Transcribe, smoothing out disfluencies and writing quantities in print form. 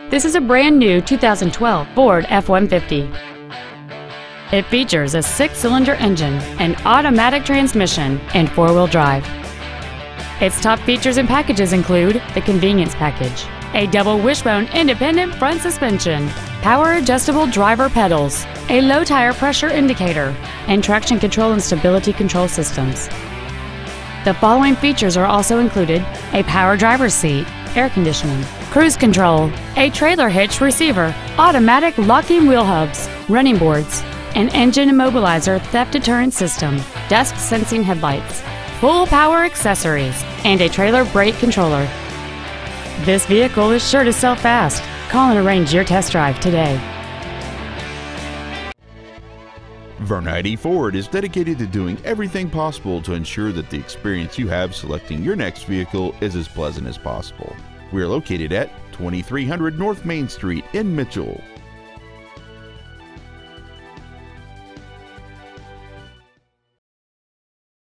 This is a brand new 2012 Ford F-150. It features a 6-cylinder engine, an automatic transmission, and 4-wheel drive. Its top features and packages include the convenience package, a double wishbone independent front suspension, power adjustable driver pedals, a low tire pressure indicator, and traction control and stability control systems. The following features are also included: a power driver's seat, air conditioning, cruise control, a trailer hitch receiver, automatic locking wheel hubs, running boards, an engine immobilizer theft deterrent system, dusk sensing headlights, full power accessories, and a trailer brake controller. This vehicle is sure to sell fast. Call and arrange your test drive today. Vernite Ford is dedicated to doing everything possible to ensure that the experience you have selecting your next vehicle is as pleasant as possible. We are located at 2300 North Main Street in Mitchell.